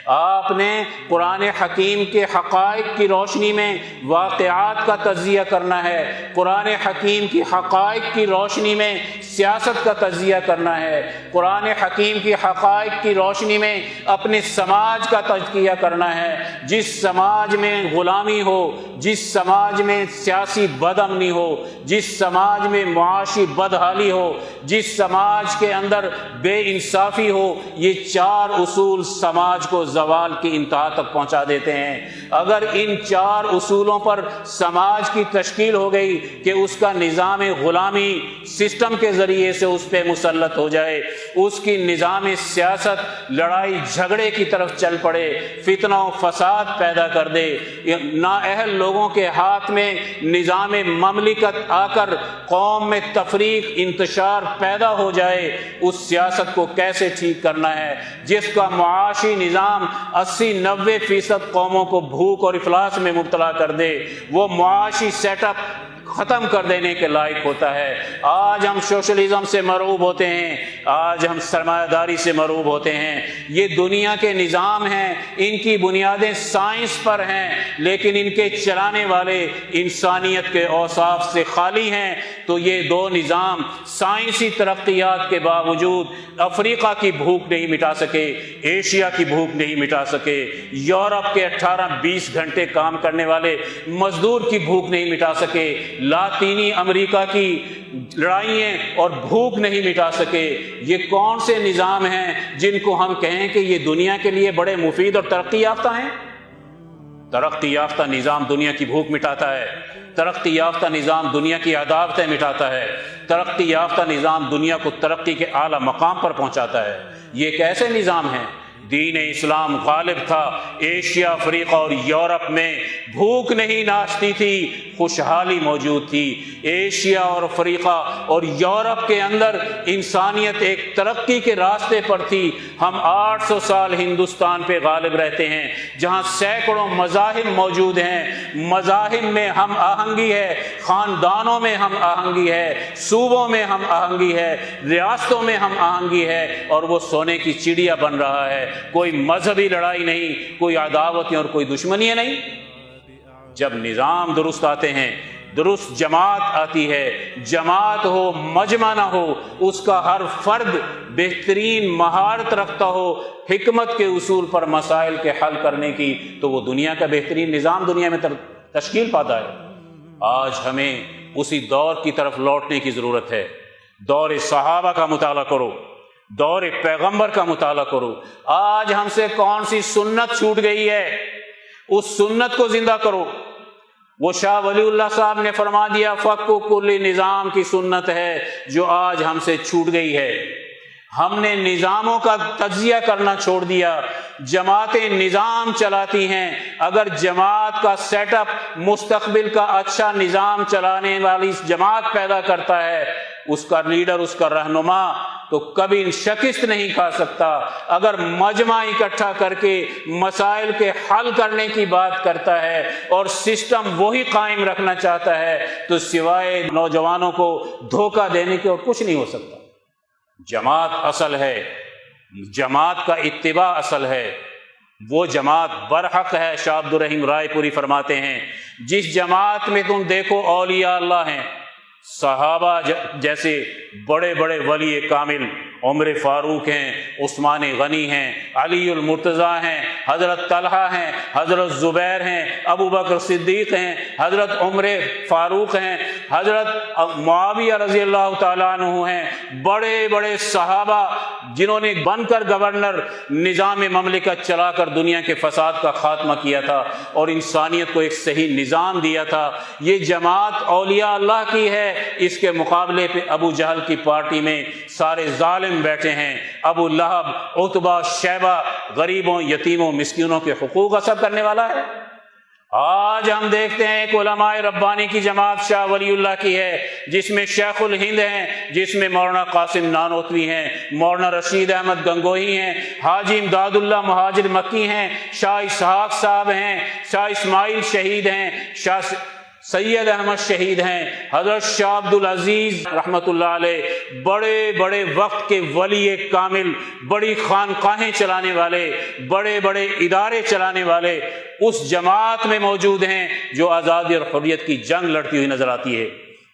آپ نے قرآن حکیم کے حقائق کی روشنی میں واقعات کا تجزیہ کرنا ہے، قرآن حکیم کی حقائق کی روشنی میں سیاست کا تجزیہ کرنا ہے، قرآن حکیم کی حقائق کی روشنی میں اپنے سماج کا تجزیہ کرنا ہے۔ جس سماج میں غلامی ہو، جس سماج میں سیاسی بد امنی ہو، جس سماج میں معاشی بدحالی ہو، جس سماج کے اندر بے انصافی ہو، یہ چار اصول سماج کو زوال کی انتہا تک پہنچا دیتے ہیں۔ اگر ان چار اصولوں پر سماج کی تشکیل ہو گئی کہ اس کا نظام غلامی سسٹم کے ذریعے سے اس پہ مسلط ہو جائے، اس کی نظام سیاست لڑائی جھگڑے کی طرف چل پڑے، فتنہ و فساد پیدا کر دے، نااہل لوگوں کے ہاتھ میں نظام مملکت آ کر قوم میں تفریق انتشار پیدا ہو جائے، اس سیاست کو کیسے ٹھیک کرنا ہے جس کا معاشی نظام 80-90% قوموں کو بھوک اور افلاس میں مبتلا کر دے، وہ معاشی سیٹ اپ ختم کر دینے کے لائق ہوتا ہے۔ آج ہم سوشلزم سے مرعوب ہوتے ہیں، آج ہم سرمایہ داری سے مرعوب ہوتے ہیں، یہ دنیا کے نظام ہیں، ان کی بنیادیں سائنس پر ہیں، لیکن ان کے چلانے والے انسانیت کے اوصاف سے خالی ہیں۔ تو یہ دو نظام سائنسی ترقیات کے باوجود افریقہ کی بھوک نہیں مٹا سکے، ایشیا کی بھوک نہیں مٹا سکے، یورپ کے 18-20 گھنٹے کام کرنے والے مزدور کی بھوک نہیں مٹا سکے، لاطینی امریکہ کی لڑائیاں اور بھوک نہیں مٹا سکے۔ یہ کون سے نظام ہیں جن کو ہم کہیں کہ یہ دنیا کے لیے بڑے مفید اور ترقی یافتہ ہیں؟ ترقی یافتہ نظام دنیا کی بھوک مٹاتا ہے، ترقی یافتہ نظام دنیا کی عداوتیں مٹاتا ہے، ترقی یافتہ نظام دنیا کو ترقی کے اعلیٰ مقام پر پہنچاتا ہے۔ یہ ایک ایسے نظام ہیں، دین اسلام غالب تھا، ایشیا، افریقہ اور یورپ میں بھوک نہیں ناشتی تھی، خوشحالی موجود تھی۔ ایشیا اور افریقہ اور یورپ کے اندر انسانیت ایک ترقی کے راستے پر تھی۔ ہم 800 سال ہندوستان پہ غالب رہتے ہیں، جہاں سینکڑوں مذاہب موجود ہیں، مذاہب میں ہم آہنگی ہے، خاندانوں میں ہم آہنگی ہے، صوبوں میں ہم آہنگی ہے، ریاستوں میں ہم آہنگی ہے، اور وہ سونے کی چڑیا بن رہا ہے۔ کوئی مذہبی لڑائی نہیں، کوئی عداوتیں اور کوئی دشمنیاں نہیں۔ جب نظام درست آتے ہیں، درست جماعت آتی ہے، جماعت ہو مجمع نہ ہو، اس کا ہر فرد بہترین مہارت رکھتا ہو حکمت کے اصول پر مسائل کے حل کرنے کی، تو وہ دنیا کا بہترین نظام دنیا میں تشکیل پاتا ہے۔ آج ہمیں اسی دور کی طرف لوٹنے کی ضرورت ہے۔ دور صحابہ کا مطالعہ کرو، دور پیغمبر کا مطالعہ کرو۔ آج ہم سے کون سی سنت چھوٹ گئی ہے، اس سنت کو زندہ کرو۔ وہ شاہ ولی اللہ صاحب نے فرما دیا، فک کل نظام کی سنت ہے جو آج ہم سے چھوٹ گئی ہے۔ ہم نے نظاموں کا تجزیہ کرنا چھوڑ دیا، جماعتیں نظام چلاتی ہیں۔ اگر جماعت کا سیٹ اپ مستقبل کا اچھا نظام چلانے والی جماعت پیدا کرتا ہے، اس کا لیڈر، اس کا رہنما تو کبھی شکست نہیں کھا سکتا۔ اگر مجمع اکٹھا کر کے مسائل کے حل کرنے کی بات کرتا ہے اور سسٹم وہی قائم رکھنا چاہتا ہے، تو سوائے نوجوانوں کو دھوکہ دینے کے اور کچھ نہیں ہو سکتا۔ جماعت اصل ہے، جماعت کا اتباع اصل ہے، وہ جماعت برحق ہے۔ شاہ عبد الرحیم رائے پوری فرماتے ہیں، جس جماعت میں تم دیکھو اولیاء اللہ ہیں، صحابہ جیسے بڑے بڑے ولی کامل، عمر فاروق ہیں، عثمان غنی ہیں، علی المرتضیٰ ہیں، حضرت طلحہ ہیں، حضرت زبیر ہیں، ابو بکر صدیق ہیں، حضرت عمر فاروق ہیں، حضرت معاویہ رضی اللہ تعالیٰ عنہ ہیں، بڑے بڑے صحابہ جنہوں نے بن کر گورنر نظام مملکت چلا کر دنیا کے فساد کا خاتمہ کیا تھا اور انسانیت کو ایک صحیح نظام دیا تھا۔ یہ جماعت اولیاء اللہ کی ہے۔ اس کے مقابلے پہ ابو جہل کی پارٹی میں سارے ظالم بیٹھے ہیں، ابو لہب، عتبہ، شیبہ، غریبوں، یتیموں، مسکینوں کے حقوق غصب کرنے والا ہے۔ آج ہم دیکھتے ہیں ایک علماء ربانی کی جماعت شاہ ولی اللہ کی ہے، جس میں شیخ الہند ہیں، جس میں مولانا قاسم نانوتوی ہیں، مولانا رشید احمد گنگوہی ہیں، حاجی امداد اللہ مہاجر مکی ہیں، شاہ اسحاق صاحب ہیں، شاہ اسماعیل شہید ہیں، شاہ سید احمد شہید ہیں، حضرت شاہ عبد العزیز رحمۃ اللہ علیہ، بڑے بڑے وقت کے ولی کامل، بڑی خانقاہیں چلانے والے، بڑے بڑے ادارے چلانے والے اس جماعت میں موجود ہیں جو آزادی اور حریت کی جنگ لڑتی ہوئی نظر آتی ہے۔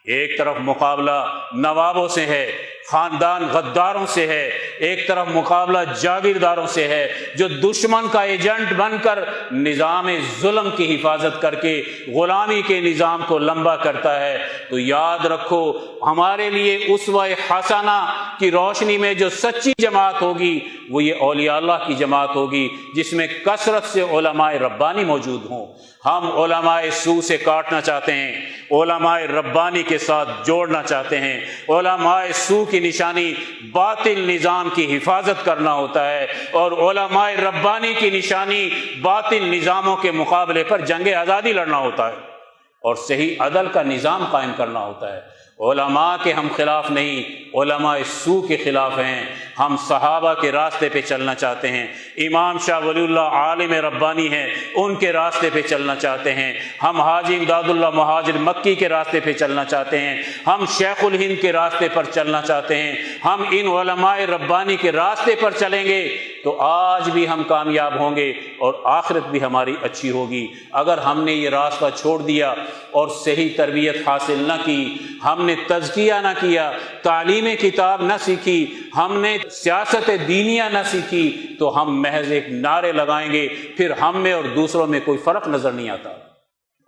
ایک طرف مقابلہ نوابوں سے ہے، خاندان غداروں سے ہے، ایک طرف مقابلہ جاگیرداروں سے ہے جو دشمن کا ایجنٹ بن کر نظام ظلم کی حفاظت کر کے غلامی کے نظام کو لمبا کرتا ہے۔ تو یاد رکھو، ہمارے لیے اسوہ حسنہ کی روشنی میں جو سچی جماعت ہوگی وہ یہ اولیاء اللہ کی جماعت ہوگی جس میں کثرت سے علماء ربانی موجود ہوں۔ ہم علماء سو سے کاٹنا چاہتے ہیں، علماء ربانی کے ساتھ جوڑنا چاہتے ہیں۔ علماء سو کی نشانی باطل نظام کی حفاظت کرنا ہوتا ہے، اور علماء ربانی کی نشانی باطل نظاموں کے مقابلے پر جنگ آزادی لڑنا ہوتا ہے اور صحیح عدل کا نظام قائم کرنا ہوتا ہے۔ علماء کے ہم خلاف نہیں، علماء سو کے خلاف ہیں۔ ہم صحابہ کے راستے پہ چلنا چاہتے ہیں، امام شاہ ولی اللہ عالم ربانی ہیں، ان کے راستے پہ چلنا چاہتے ہیں۔ ہم حاجی امداد اللہ مہاجر مکی کے راستے پہ چلنا چاہتے ہیں، ہم شیخ الہند کے راستے پر چلنا چاہتے ہیں۔ ہم ان علماء ربانی کے راستے پر چلیں گے تو آج بھی ہم کامیاب ہوں گے اور آخرت بھی ہماری اچھی ہوگی۔ اگر ہم نے یہ راستہ چھوڑ دیا اور صحیح تربیت حاصل نہ کی، ہم نے تزکیہ نہ کیا، تعلیم کتاب نہ سیکھی، ہم نے سیاست دینیہ نہ سیکھی، تو ہم محض ایک نعرے لگائیں گے، پھر ہم میں اور دوسروں میں کوئی فرق نظر نہیں آتا۔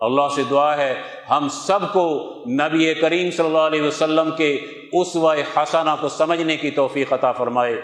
اللہ سے دعا ہے ہم سب کو نبی کریم صلی اللہ علیہ وسلم کے اسوہ حسنہ کو سمجھنے کی توفیق عطا فرمائے۔